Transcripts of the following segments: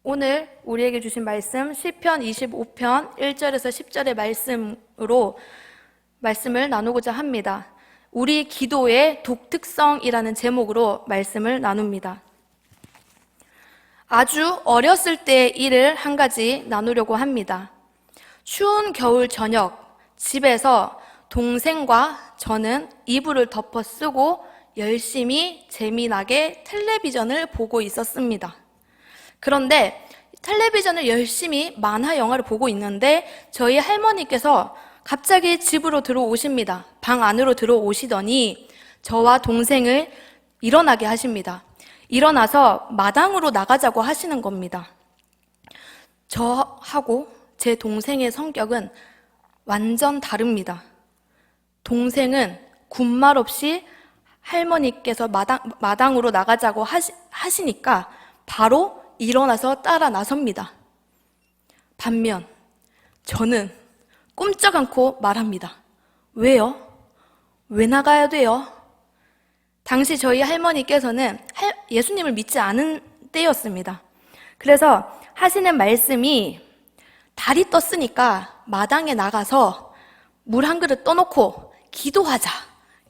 오늘 우리에게 주신 말씀 시편 25편 1절에서 10절의 말씀으로 말씀을 나누고자 합니다. 우리 기도의 독특성이라는 제목으로 말씀을 나눕니다. 아주 어렸을 때의 일을 한 가지 나누려고 합니다. 추운 겨울 저녁, 집에서 동생과 저는 이불을 덮어 쓰고 열심히 재미나게 텔레비전을 보고 있었습니다. 그런데 텔레비전을 열심히 만화 영화를 보고 있는데 저희 할머니께서 갑자기 집으로 들어오십니다. 방 안으로 들어오시더니 저와 동생을 일어나게 하십니다. 일어나서 마당으로 나가자고 하시는 겁니다. 저하고 제 동생의 성격은 완전 다릅니다. 동생은 군말 없이 할머니께서 마당으로 나가자고 하시니까 바로 일어나서 따라 나섭니다. 반면 저는 꼼짝 않고 말합니다. 왜요? 왜 나가야 돼요? 당시 저희 할머니께서는 예수님을 믿지 않은 때였습니다. 그래서 하시는 말씀이 달이 떴으니까 마당에 나가서 물 한 그릇 떠놓고 기도하자,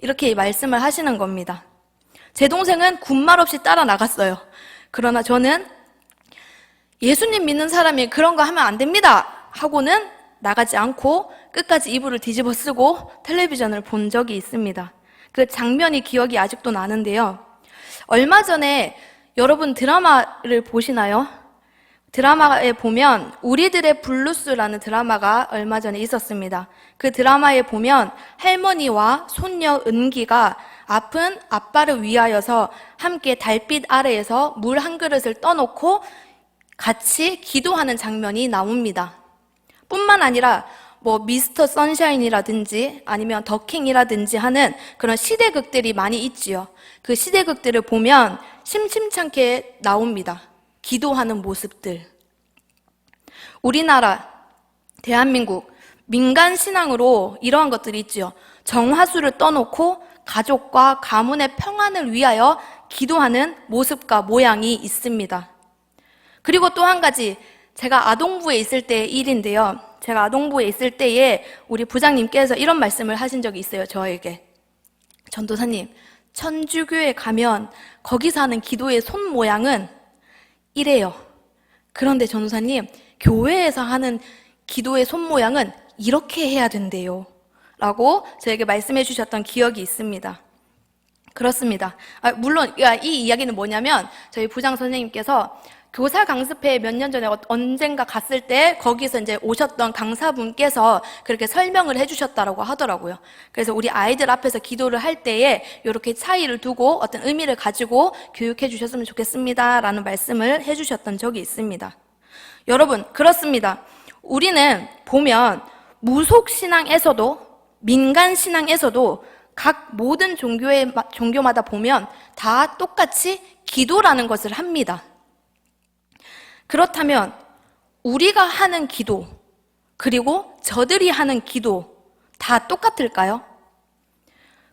이렇게 말씀을 하시는 겁니다. 제 동생은 군말 없이 따라 나갔어요. 그러나 저는 예수님 믿는 사람이 그런 거 하면 안 됩니다 하고는 나가지 않고 끝까지 이불을 뒤집어 쓰고 텔레비전을 본 적이 있습니다. 그 장면이 기억이 아직도 나는데요. 얼마 전에 여러분 드라마를 보시나요? 드라마에 보면 우리들의 블루스라는 드라마가 얼마 전에 있었습니다. 그 드라마에 보면 할머니와 손녀 은기가 아픈 아빠를 위하여서 함께 달빛 아래에서 물 한 그릇을 떠놓고 같이 기도하는 장면이 나옵니다. 뿐만 아니라 미스터 선샤인이라든지 아니면 더킹이라든지 하는 그런 시대극들이 많이 있지요. 그 시대극들을 보면 심심찮게 나옵니다. 기도하는 모습들. 우리나라, 대한민국, 민간 신앙으로 이러한 것들이 있지요. 정화수를 떠놓고 가족과 가문의 평안을 위하여 기도하는 모습과 모양이 있습니다. 그리고 또 한 가지, 제가 아동부에 있을 때의 일인데요. 제가 아동부에 있을 때에 우리 부장님께서 이런 말씀을 하신 적이 있어요, 저에게. 전도사님, 천주교에 가면 거기서 하는 기도의 손 모양은 이래요. 그런데 전도사님, 교회에서 하는 기도의 손 모양은 이렇게 해야 된대요 라고 저에게 말씀해 주셨던 기억이 있습니다. 그렇습니다. 물론 이 이야기는 뭐냐면 저희 부장 선생님께서 교사 강습회 몇 년 전에 언젠가 갔을 때 거기서 이제 오셨던 강사분께서 그렇게 설명을 해주셨다고 하더라고요. 그래서 우리 아이들 앞에서 기도를 할 때에 이렇게 차이를 두고 어떤 의미를 가지고 교육해 주셨으면 좋겠습니다 라는 말씀을 해주셨던 적이 있습니다. 여러분, 그렇습니다. 우리는 보면 무속신앙에서도 민간신앙에서도 각 모든 종교마다 보면 다 똑같이 기도라는 것을 합니다. 그렇다면 우리가 하는 기도, 그리고 저들이 하는 기도 다 똑같을까요?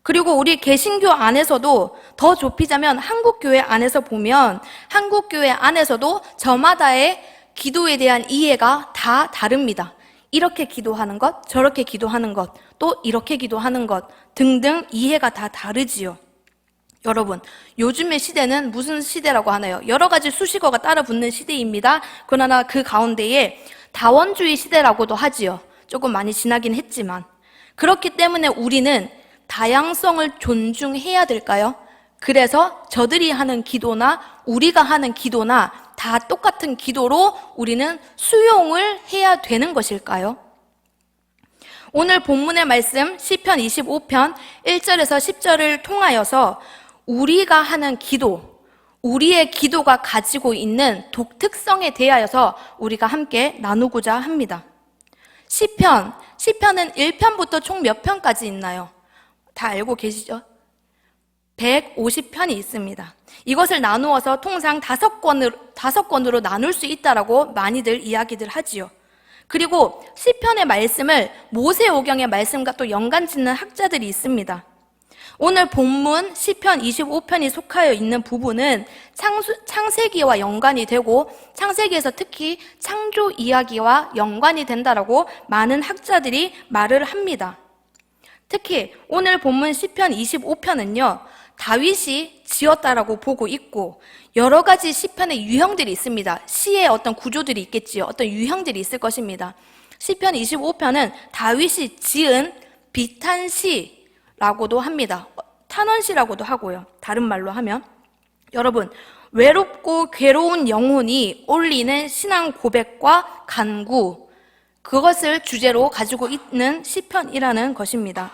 그리고 우리 개신교 안에서도 더 좁히자면 한국교회 안에서 보면 한국교회 안에서도 저마다의 기도에 대한 이해가 다 다릅니다. 이렇게 기도하는 것, 저렇게 기도하는 것, 또 이렇게 기도하는 것 등등 이해가 다 다르지요. 여러분, 요즘의 시대는 무슨 시대라고 하나요? 여러 가지 수식어가 따라 붙는 시대입니다. 그러나 그 가운데에 다원주의 시대라고도 하지요. 조금 많이 지나긴 했지만. 그렇기 때문에 우리는 다양성을 존중해야 될까요? 그래서 저들이 하는 기도나 우리가 하는 기도나 다 똑같은 기도로 우리는 수용을 해야 되는 것일까요? 오늘 본문의 말씀 시편 25편 1절에서 10절을 통하여서 우리가 하는 기도, 우리의 기도가 가지고 있는 독특성에 대하여서 우리가 함께 나누고자 합니다. 시편은 1편부터 총 몇 편까지 있나요? 다 알고 계시죠? 150편이 있습니다. 이것을 나누어서 통상 5권으로 나눌 수 있다라고 많이들 이야기들 하지요. 그리고 시편의 말씀을 모세오경의 말씀과 또 연관 짓는 학자들이 있습니다. 오늘 본문 시편 25편이 속하여 있는 부분은 창세기와 연관이 되고 창세기에서 특히 창조 이야기와 연관이 된다라고 많은 학자들이 말을 합니다. 특히 오늘 본문 시편 25편은요, 다윗이 지었다라고 보고 있고 여러 가지 시편의 유형들이 있습니다. 시의 어떤 구조들이 있겠지요. 어떤 유형들이 있을 것입니다. 시편 25편은 다윗이 지은 비탄시라고도 합니다. 탄원시라고도 하고요. 다른 말로 하면 여러분, 외롭고 괴로운 영혼이 올리는 신앙 고백과 간구, 그것을 주제로 가지고 있는 시편이라는 것입니다.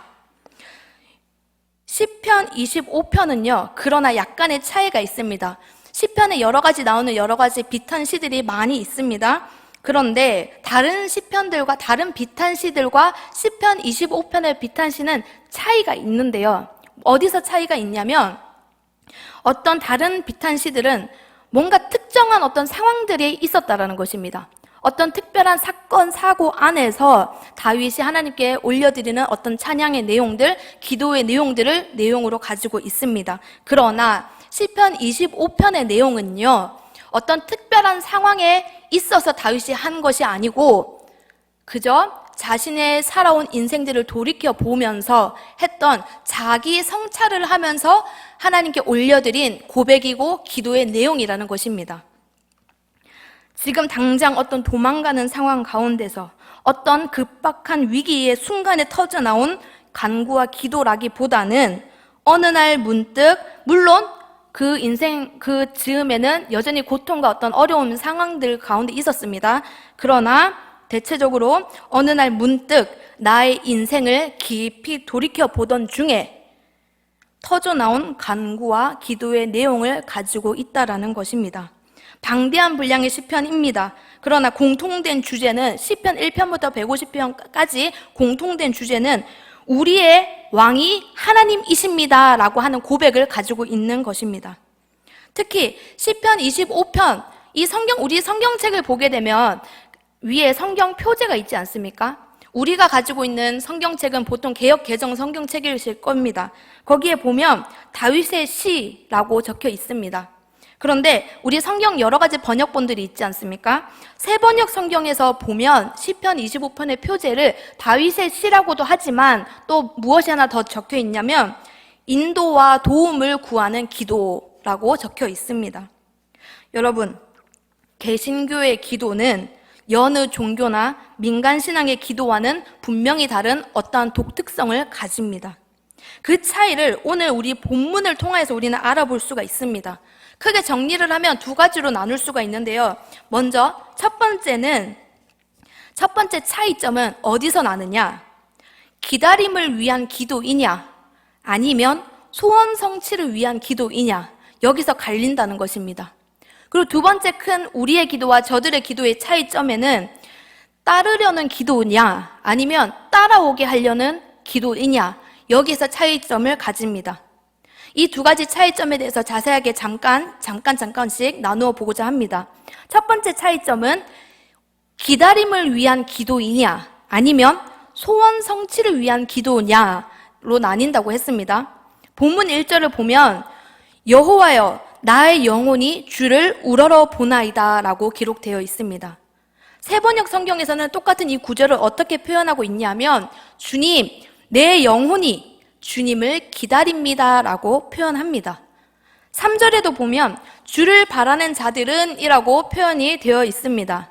시편 25편은요, 그러나 약간의 차이가 있습니다. 시편에 여러 가지 나오는 여러 가지 비탄시들이 많이 있습니다. 그런데 다른 시편들과 다른 비탄시들과 시편 25편의 비탄시는 차이가 있는데요. 어디서 차이가 있냐면 어떤 다른 비탄시들은 뭔가 특정한 어떤 상황들이 있었다라는 것입니다. 어떤 특별한 사건, 사고 안에서 다윗이 하나님께 올려드리는 어떤 찬양의 내용들, 기도의 내용들을 내용으로 가지고 있습니다. 그러나 시편 25편의 내용은요, 어떤 특별한 상황에 있어서 다윗이 한 것이 아니고 그저 자신의 살아온 인생들을 돌이켜 보면서 했던 자기 성찰을 하면서 하나님께 올려드린 고백이고 기도의 내용이라는 것입니다. 지금 당장 어떤 도망가는 상황 가운데서 어떤 급박한 위기의 순간에 터져나온 간구와 기도라기보다는 어느 날 문득, 물론 그 인생, 그 즈음에는 여전히 고통과 어떤 어려운 상황들 가운데 있었습니다. 그러나 대체적으로 어느 날 문득 나의 인생을 깊이 돌이켜 보던 중에 터져나온 간구와 기도의 내용을 가지고 있다라는 것입니다. 방대한 분량의 시편입니다. 그러나 공통된 주제는 시편 1편부터 150편까지 공통된 주제는 우리의 왕이 하나님이십니다 라고 하는 고백을 가지고 있는 것입니다. 특히 시편 25편, 우리 성경책을 보게 되면 위에 성경 표제가 있지 않습니까? 우리가 가지고 있는 성경책은 보통 개역 개정 성경책이실 겁니다. 거기에 보면 다윗의 시라고 적혀 있습니다. 그런데 우리 성경 여러 가지 번역본들이 있지 않습니까? 새 번역 성경에서 보면 시편 25편의 표제를 다윗의 시라고도 하지만 또 무엇이 하나 더 적혀 있냐면 인도와 도움을 구하는 기도라고 적혀 있습니다. 여러분, 개신교의 기도는 여느 종교나 민간 신앙의 기도와는 분명히 다른 어떠한 독특성을 가집니다. 그 차이를 오늘 우리 본문을 통해서 우리는 알아볼 수가 있습니다. 크게 정리를 하면 두 가지로 나눌 수가 있는데요. 먼저 첫 번째 차이점은 어디서 나느냐? 기다림을 위한 기도이냐? 아니면 소원 성취를 위한 기도이냐? 여기서 갈린다는 것입니다. 그리고 두 번째 큰 우리의 기도와 저들의 기도의 차이점에는 따르려는 기도냐? 아니면 따라오게 하려는 기도이냐? 여기서 차이점을 가집니다. 이 두 가지 차이점에 대해서 자세하게 잠깐씩 나누어 보고자 합니다. 첫 번째 차이점은 기다림을 위한 기도이냐 아니면 소원 성취를 위한 기도냐로 나뉜다고 했습니다. 본문 1절을 보면 여호와여 나의 영혼이 주를 우러러 보나이다 라고 기록되어 있습니다. 새 번역 성경에서는 똑같은 이 구절을 어떻게 표현하고 있냐면 주님 내 영혼이 주님을 기다립니다 라고 표현합니다. 3절에도 보면 주를 바라는 자들은 이라고 표현이 되어 있습니다.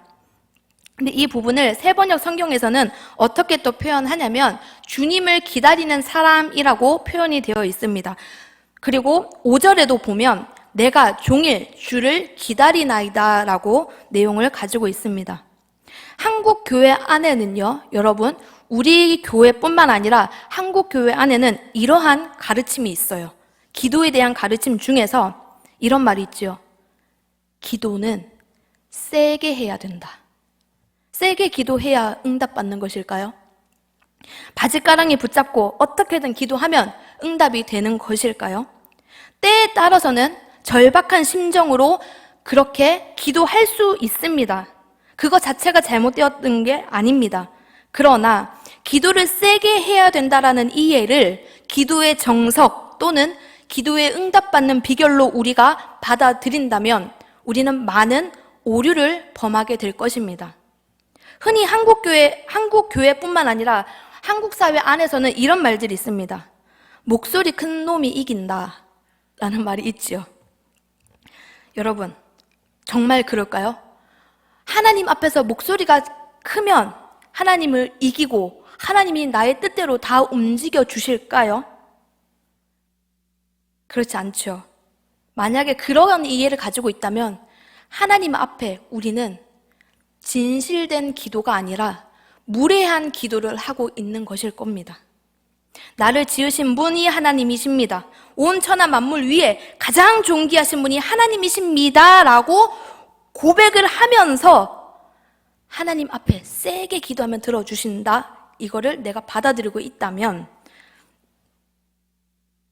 근데 이 부분을 새 번역 성경에서는 어떻게 또 표현하냐면 주님을 기다리는 사람이라고 표현이 되어 있습니다. 그리고 5절에도 보면 내가 종일 주를 기다리나이다 라고 내용을 가지고 있습니다. 한국 교회 안에는요, 여러분, 우리 교회뿐만 아니라 한국 교회 안에는 이러한 가르침이 있어요. 기도에 대한 가르침 중에서 이런 말이 있죠. 기도는 세게 해야 된다. 세게 기도해야 응답받는 것일까요? 바짓가랑이 붙잡고 어떻게든 기도하면 응답이 되는 것일까요? 때에 따라서는 절박한 심정으로 그렇게 기도할 수 있습니다. 그거 자체가 잘못되었던 게 아닙니다. 그러나 기도를 세게 해야 된다라는 이해를 기도의 정석 또는 기도에 응답받는 비결로 우리가 받아들인다면 우리는 많은 오류를 범하게 될 것입니다. 흔히 한국 교회뿐만 아니라 한국 사회 안에서는 이런 말들이 있습니다. 목소리 큰 놈이 이긴다 라는 말이 있지요. 여러분, 정말 그럴까요? 하나님 앞에서 목소리가 크면 하나님을 이기고 하나님이 나의 뜻대로 다 움직여 주실까요? 그렇지 않죠. 만약에 그런 이해를 가지고 있다면 하나님 앞에 우리는 진실된 기도가 아니라 무례한 기도를 하고 있는 것일 겁니다. 나를 지으신 분이 하나님이십니다. 온 천하 만물 위에 가장 존귀하신 분이 하나님이십니다 라고 고백을 하면서 하나님 앞에 세게 기도하면 들어주신다, 이거를 내가 받아들이고 있다면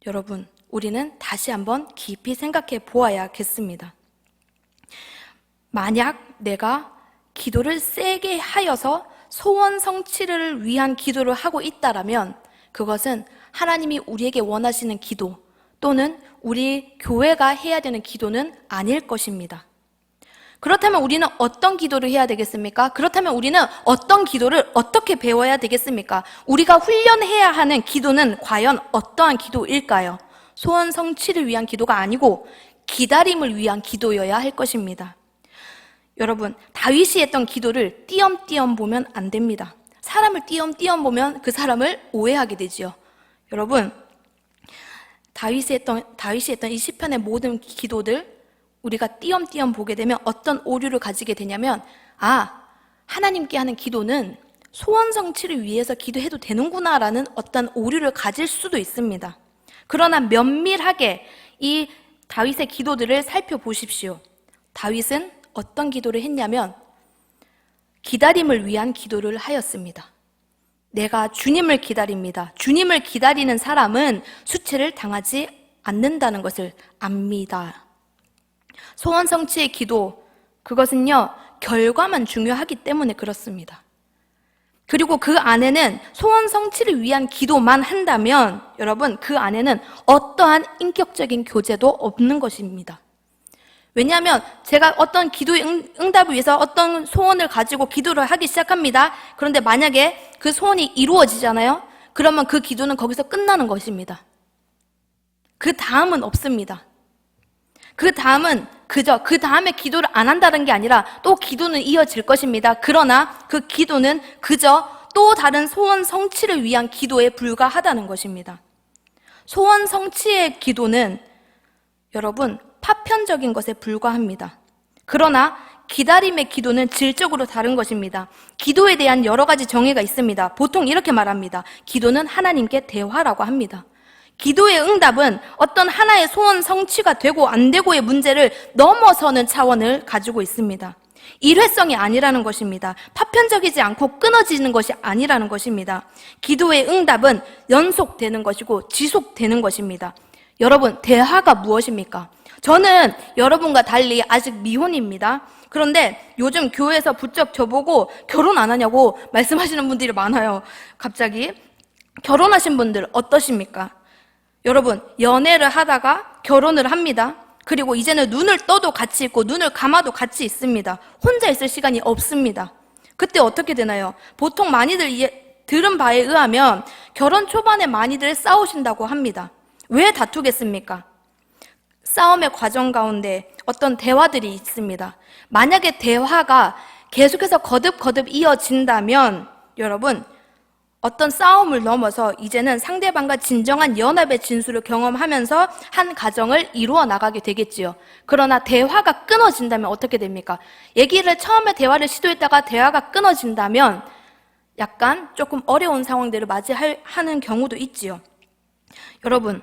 여러분, 우리는 다시 한번 깊이 생각해 보아야겠습니다. 만약 내가 기도를 세게 하여서 소원 성취를 위한 기도를 하고 있다라면 그것은 하나님이 우리에게 원하시는 기도 또는 우리 교회가 해야 되는 기도는 아닐 것입니다. 그렇다면 우리는 어떤 기도를 해야 되겠습니까? 그렇다면 우리는 어떤 기도를 어떻게 배워야 되겠습니까? 우리가 훈련해야 하는 기도는 과연 어떠한 기도일까요? 소원 성취를 위한 기도가 아니고 기다림을 위한 기도여야 할 것입니다. 여러분, 다윗이 했던 기도를 띄엄띄엄 보면 안 됩니다. 사람을 띄엄띄엄 보면 그 사람을 오해하게 되지요. 여러분, 다윗이 했던 이 시편의 모든 기도들 우리가 띄엄띄엄 보게 되면 어떤 오류를 가지게 되냐면, 하나님께 하는 기도는 소원 성취를 위해서 기도해도 되는구나라는 어떤 오류를 가질 수도 있습니다. 그러나 면밀하게 이 다윗의 기도들을 살펴보십시오. 다윗은 어떤 기도를 했냐면 기다림을 위한 기도를 하였습니다. 내가 주님을 기다립니다. 주님을 기다리는 사람은 수치를 당하지 않는다는 것을 압니다. 소원 성취의 기도, 그것은요, 결과만 중요하기 때문에 그렇습니다. 그리고 그 안에는 소원 성취를 위한 기도만 한다면 여러분, 그 안에는 어떠한 인격적인 교제도 없는 것입니다. 왜냐하면 제가 어떤 기도의 응답을 위해서 어떤 소원을 가지고 기도를 하기 시작합니다. 그런데 만약에 그 소원이 이루어지잖아요. 그러면 그 기도는 거기서 끝나는 것입니다. 그 다음은 없습니다. 그 다음은 그 다음에 기도를 안 한다는 게 아니라 또 기도는 이어질 것입니다. 그러나 그 기도는 그저 또 다른 소원 성취를 위한 기도에 불과하다는 것입니다. 소원 성취의 기도는 여러분, 파편적인 것에 불과합니다. 그러나 기다림의 기도는 질적으로 다른 것입니다. 기도에 대한 여러 가지 정의가 있습니다. 보통 이렇게 말합니다. 기도는 하나님께 대화라고 합니다. 기도의 응답은 어떤 하나의 소원 성취가 되고 안 되고의 문제를 넘어서는 차원을 가지고 있습니다. 일회성이 아니라는 것입니다. 파편적이지 않고 끊어지는 것이 아니라는 것입니다. 기도의 응답은 연속되는 것이고 지속되는 것입니다. 여러분, 대화가 무엇입니까? 저는 여러분과 달리 아직 미혼입니다. 그런데 요즘 교회에서 부쩍 저보고 결혼 안 하냐고 말씀하시는 분들이 많아요. 갑자기. 결혼하신 분들 어떠십니까? 여러분, 연애를 하다가 결혼을 합니다. 그리고 이제는 눈을 떠도 같이 있고 눈을 감아도 같이 있습니다. 혼자 있을 시간이 없습니다. 그때 어떻게 되나요? 보통 많이들 들은 바에 의하면 결혼 초반에 많이들 싸우신다고 합니다. 왜 다투겠습니까? 싸움의 과정 가운데 어떤 대화들이 있습니다. 만약에 대화가 계속해서 거듭거듭 이어진다면 여러분, 어떤 싸움을 넘어서 이제는 상대방과 진정한 연합의 진수를 경험하면서 한 가정을 이루어 나가게 되겠지요. 그러나 대화가 끊어진다면 어떻게 됩니까? 처음에 대화를 시도했다가 대화가 끊어진다면 약간 조금 어려운 상황들을 맞이하는 경우도 있지요. 여러분,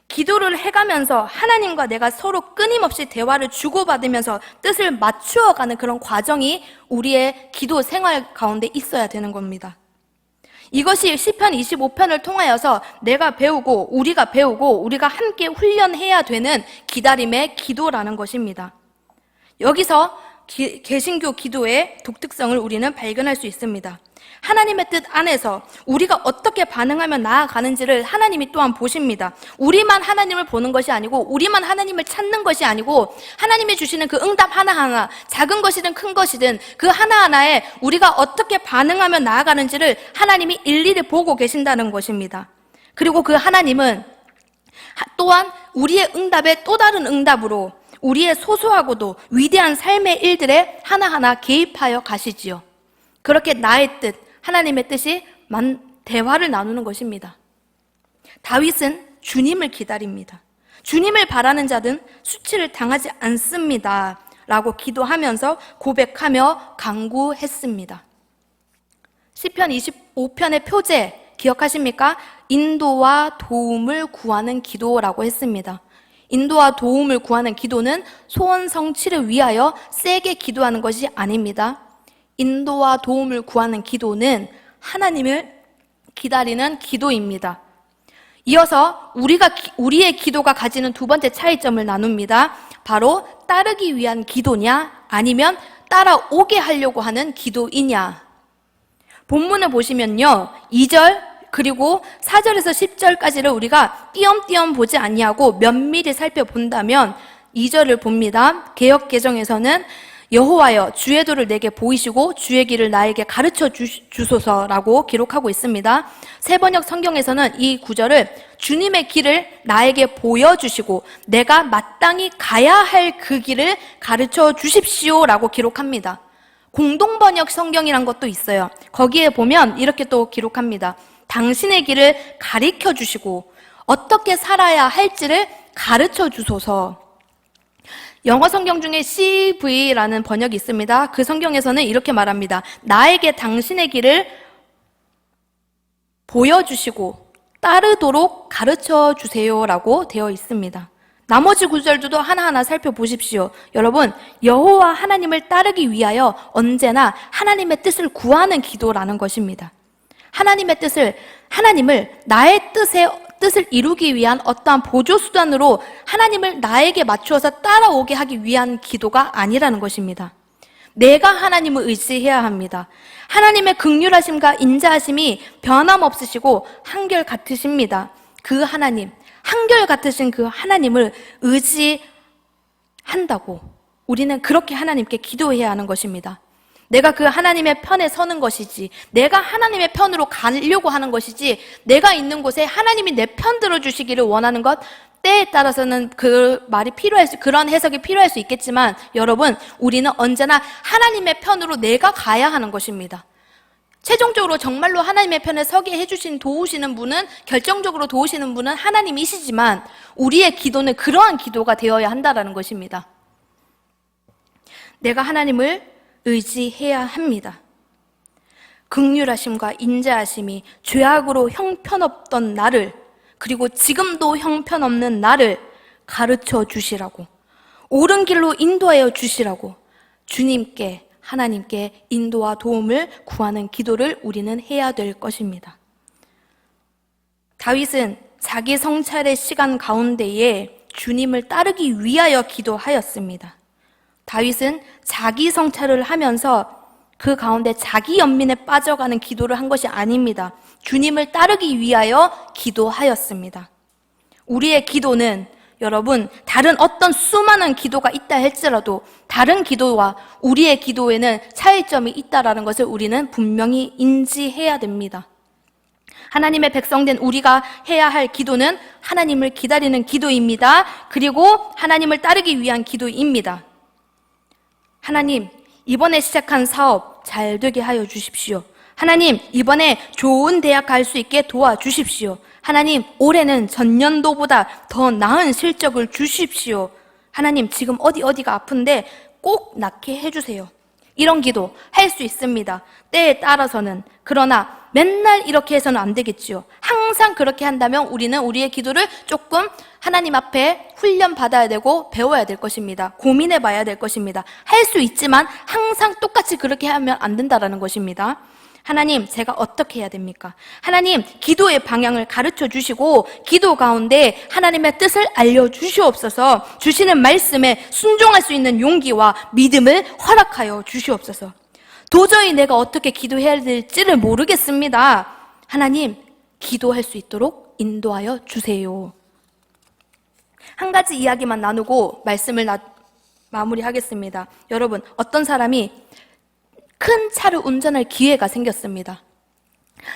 기도를 해가면서 하나님과 내가 서로 끊임없이 대화를 주고받으면서 뜻을 맞추어가는 그런 과정이 우리의 기도 생활 가운데 있어야 되는 겁니다. 이것이 시편 25편을 통하여서 내가 배우고 우리가 함께 훈련해야 되는 기다림의 기도라는 것입니다. 여기서 개신교 기도의 독특성을 우리는 발견할 수 있습니다. 하나님의 뜻 안에서 우리가 어떻게 반응하며 나아가는지를 하나님이 또한 보십니다. 우리만 하나님을 보는 것이 아니고, 우리만 하나님을 찾는 것이 아니고, 하나님이 주시는 그 응답 하나하나, 작은 것이든 큰 것이든 그 하나하나에 우리가 어떻게 반응하며 나아가는지를 하나님이 일일이 보고 계신다는 것입니다. 그리고 그 하나님은 또한 우리의 응답에 또 다른 응답으로 우리의 소소하고도 위대한 삶의 일들에 하나하나 개입하여 가시지요. 그렇게 나의 뜻, 하나님의 뜻이 대화를 나누는 것입니다. 다윗은 주님을 기다립니다. 주님을 바라는 자는 수치를 당하지 않습니다 라고 기도하면서 고백하며 간구했습니다. 시편 25편의 표제 기억하십니까? 인도와 도움을 구하는 기도라고 했습니다. 인도와 도움을 구하는 기도는 소원 성취를 위하여 세게 기도하는 것이 아닙니다. 인도와 도움을 구하는 기도는 하나님을 기다리는 기도입니다. 이어서 우리의 기도가 가지는 두 번째 차이점을 나눕니다. 바로 따르기 위한 기도냐, 아니면 따라오게 하려고 하는 기도이냐. 본문을 보시면요, 2절 그리고 4절에서 10절까지를 우리가 띄엄띄엄 보지 아니하고 면밀히 살펴본다면 2절을 봅니다. 개역개정에서는 여호와여 주의 도를 내게 보이시고 주의 길을 나에게 가르쳐 주소서라고 기록하고 있습니다. 세번역 성경에서는 이 구절을 주님의 길을 나에게 보여주시고 내가 마땅히 가야 할 그 길을 가르쳐 주십시오라고 기록합니다. 공동번역 성경이란 것도 있어요. 거기에 보면 이렇게 또 기록합니다. 당신의 길을 가르쳐 주시고 어떻게 살아야 할지를 가르쳐 주소서. 영어 성경 중에 CV라는 번역이 있습니다. 그 성경에서는 이렇게 말합니다. 나에게 당신의 길을 보여주시고 따르도록 가르쳐 주세요라고 되어 있습니다. 나머지 구절도 하나하나 살펴보십시오. 여러분, 여호와 하나님을 따르기 위하여 언제나 하나님의 뜻을 구하는 기도라는 것입니다. 하나님을 나의 뜻을 이루기 위한 어떠한 보조수단으로 하나님을 나에게 맞추어서 따라오게 하기 위한 기도가 아니라는 것입니다. 내가 하나님을 의지해야 합니다. 하나님의 긍휼하심과 인자하심이 변함없으시고 한결같으십니다. 그 하나님, 한결같으신 그 하나님을 의지한다고 우리는 그렇게 하나님께 기도해야 하는 것입니다. 내가 그 하나님의 편에 서는 것이지, 내가 하나님의 편으로 가려고 하는 것이지, 내가 있는 곳에 하나님이 내 편 들어주시기를 원하는 것, 때에 따라서는 그 말이 그런 해석이 필요할 수 있겠지만, 여러분, 우리는 언제나 하나님의 편으로 내가 가야 하는 것입니다. 최종적으로 정말로 하나님의 편에 서게 도우시는 분은, 결정적으로 도우시는 분은 하나님이시지만, 우리의 기도는 그러한 기도가 되어야 한다는 것입니다. 내가 하나님을 의지해야 합니다. 긍휼하심과 인자하심이 죄악으로 형편없던 나를, 그리고 지금도 형편없는 나를 가르쳐 주시라고, 옳은 길로 인도하여 주시라고 주님께, 하나님께 인도와 도움을 구하는 기도를 우리는 해야 될 것입니다. 다윗은 자기 성찰의 시간 가운데에 주님을 따르기 위하여 기도하였습니다. 다윗은 자기 성찰을 하면서 그 가운데 자기 연민에 빠져가는 기도를 한 것이 아닙니다. 주님을 따르기 위하여 기도하였습니다. 우리의 기도는, 여러분, 다른 어떤 수많은 기도가 있다 할지라도 다른 기도와 우리의 기도에는 차이점이 있다라는 것을 우리는 분명히 인지해야 됩니다. 하나님의 백성된 우리가 해야 할 기도는 하나님을 기다리는 기도입니다. 그리고 하나님을 따르기 위한 기도입니다. 하나님, 이번에 시작한 사업 잘 되게 하여 주십시오. 하나님, 이번에 좋은 대학 갈 수 있게 도와주십시오. 하나님, 올해는 전년도보다 더 나은 실적을 주십시오. 하나님, 지금 어디가 아픈데 꼭 낫게 해주세요. 이런 기도 할 수 있습니다. 때에 따라서는. 그러나 맨날 이렇게 해서는 안 되겠지요. 항상 그렇게 한다면 우리는 우리의 기도를 조금 하나님 앞에 훈련받아야 되고 배워야 될 것입니다. 고민해 봐야 될 것입니다. 할 수 있지만 항상 똑같이 그렇게 하면 안 된다는 것입니다. 하나님, 제가 어떻게 해야 됩니까? 하나님, 기도의 방향을 가르쳐 주시고 기도 가운데 하나님의 뜻을 알려주시옵소서. 주시는 말씀에 순종할 수 있는 용기와 믿음을 허락하여 주시옵소서. 도저히 내가 어떻게 기도해야 될지를 모르겠습니다. 하나님, 기도할 수 있도록 인도하여 주세요. 한 가지 이야기만 나누고 말씀을 마무리하겠습니다. 여러분, 어떤 사람이 큰 차를 운전할 기회가 생겼습니다.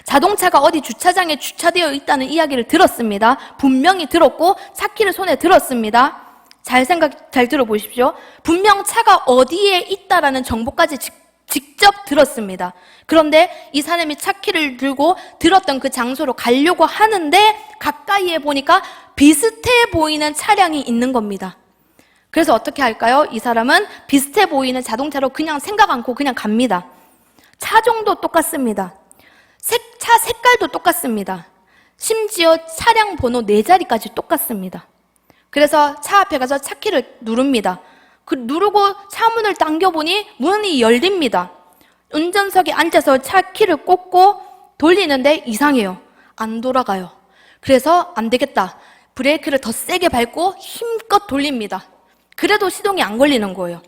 자동차가 어디 주차장에 주차되어 있다는 이야기를 들었습니다. 분명히 들었고 차키를 손에 들었습니다. 잘 들어보십시오. 분명 차가 어디에 있다라는 정보까지 직접 들었습니다. 그런데 이 사람이 차키를 들고 들었던 그 장소로 가려고 하는데 가까이에 보니까 비슷해 보이는 차량이 있는 겁니다. 그래서 어떻게 할까요? 이 사람은 비슷해 보이는 자동차로 그냥 생각 않고 그냥 갑니다. 차종도 똑같습니다. 차 색깔도 똑같습니다. 심지어 차량 번호 4자리까지 똑같습니다. 그래서 차 앞에 가서 차키를 누릅니다. 누르고 차문을 당겨보니 문이 열립니다. 운전석에 앉아서 차키를 꽂고 돌리는데 이상해요. 안 돌아가요. 그래서 안 되겠다. 브레이크를 더 세게 밟고 힘껏 돌립니다. 그래도 시동이 안 걸리는 거예요.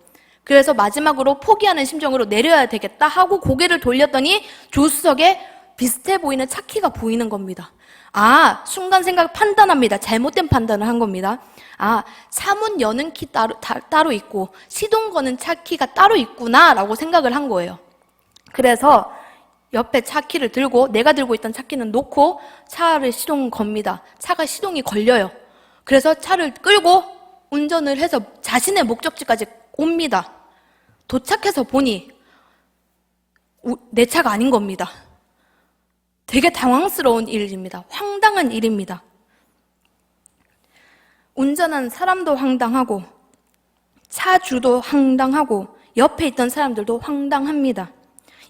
그래서 마지막으로 포기하는 심정으로 내려야 되겠다 하고 고개를 돌렸더니 조수석에 비슷해 보이는 차키가 보이는 겁니다. 순간 판단합니다. 잘못된 판단을 한 겁니다. 차문 여는 키 따로 있고 시동 거는 차키가 따로 있구나 라고 생각을 한 거예요. 그래서 옆에 차키를 들고 내가 들고 있던 차키는 놓고 차를 시동 겁니다. 차가 시동이 걸려요. 그래서 차를 끌고 운전을 해서 자신의 목적지까지 옵니다. 도착해서 보니 내 차가 아닌 겁니다. 되게 당황스러운 일입니다. 황당한 일입니다. 운전한 사람도 황당하고 차주도 황당하고 옆에 있던 사람들도 황당합니다.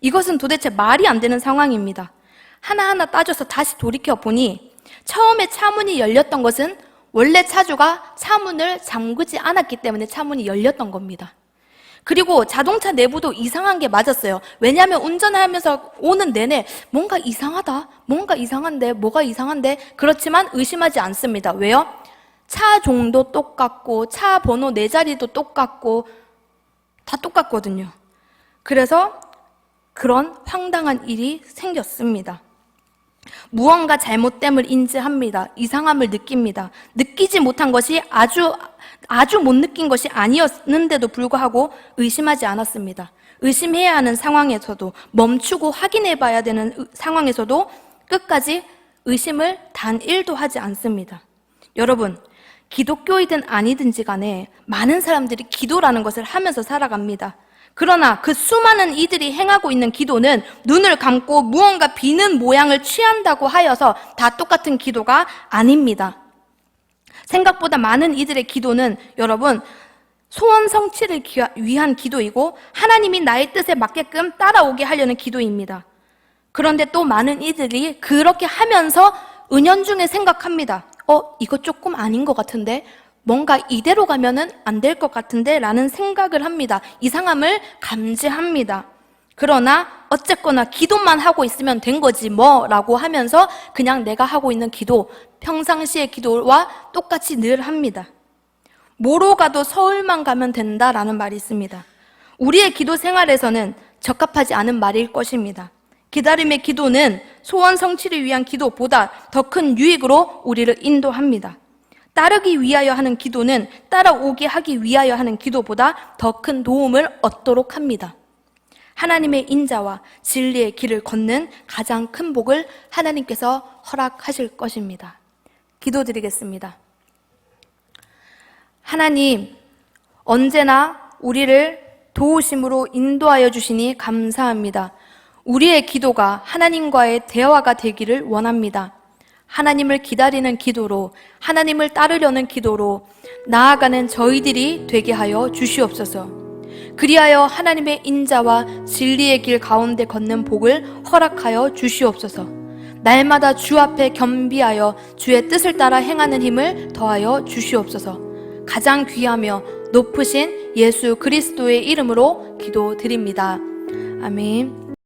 이것은 도대체 말이 안 되는 상황입니다. 하나하나 따져서 다시 돌이켜보니 처음에 차문이 열렸던 것은 원래 차주가 차문을 잠그지 않았기 때문에 차문이 열렸던 겁니다. 그리고 자동차 내부도 이상한 게 맞았어요. 왜냐하면 운전을 하면서 오는 내내 뭔가 이상하다, 뭔가 이상한데, 뭐가 이상한데 그렇지만 의심하지 않습니다. 왜요? 차 종도 똑같고 차 번호 4자리도 똑같고 다 똑같거든요. 그래서 그런 황당한 일이 생겼습니다. 무언가 잘못됨을 인지합니다. 이상함을 느낍니다. 느끼지 못한 것이 아주 못 느낀 것이 아니었는데도 불구하고 의심하지 않았습니다. 의심해야 하는 상황에서도 멈추고 확인해 봐야 되는 상황에서도 끝까지 의심을 단 1도 하지 않습니다. 여러분, 기독교이든 아니든지 간에 많은 사람들이 기도라는 것을 하면서 살아갑니다. 그러나 그 수많은 이들이 행하고 있는 기도는 눈을 감고 무언가 비는 모양을 취한다고 하여서 다 똑같은 기도가 아닙니다. 생각보다 많은 이들의 기도는 여러분 소원 성취를 위한 기도이고 하나님이 나의 뜻에 맞게끔 따라오게 하려는 기도입니다. 그런데 또 많은 이들이 그렇게 하면서 은연중에 생각합니다. 이거 조금 아닌 것 같은데? 뭔가 이대로 가면은 안 될 것 같은데? 라는 생각을 합니다. 이상함을 감지합니다. 그러나 어쨌거나 기도만 하고 있으면 된 거지 뭐 라고 하면서 그냥 내가 하고 있는 기도, 평상시의 기도와 똑같이 늘 합니다. 뭐로 가도 서울만 가면 된다라는 말이 있습니다. 우리의 기도 생활에서는 적합하지 않은 말일 것입니다. 기다림의 기도는 소원 성취를 위한 기도보다 더 큰 유익으로 우리를 인도합니다. 따르기 위하여 하는 기도는 따라오게 하기 위하여 하는 기도보다 더 큰 도움을 얻도록 합니다. 하나님의 인자와 진리의 길을 걷는 가장 큰 복을 하나님께서 허락하실 것입니다. 기도드리겠습니다. 하나님, 언제나 우리를 도우심으로 인도하여 주시니 감사합니다. 우리의 기도가 하나님과의 대화가 되기를 원합니다. 하나님을 기다리는 기도로, 하나님을 따르려는 기도로 나아가는 저희들이 되게 하여 주시옵소서. 그리하여 하나님의 인자와 진리의 길 가운데 걷는 복을 허락하여 주시옵소서. 날마다 주 앞에 겸비하여 주의 뜻을 따라 행하는 힘을 더하여 주시옵소서. 가장 귀하며 높으신 예수 그리스도의 이름으로 기도드립니다. 아멘.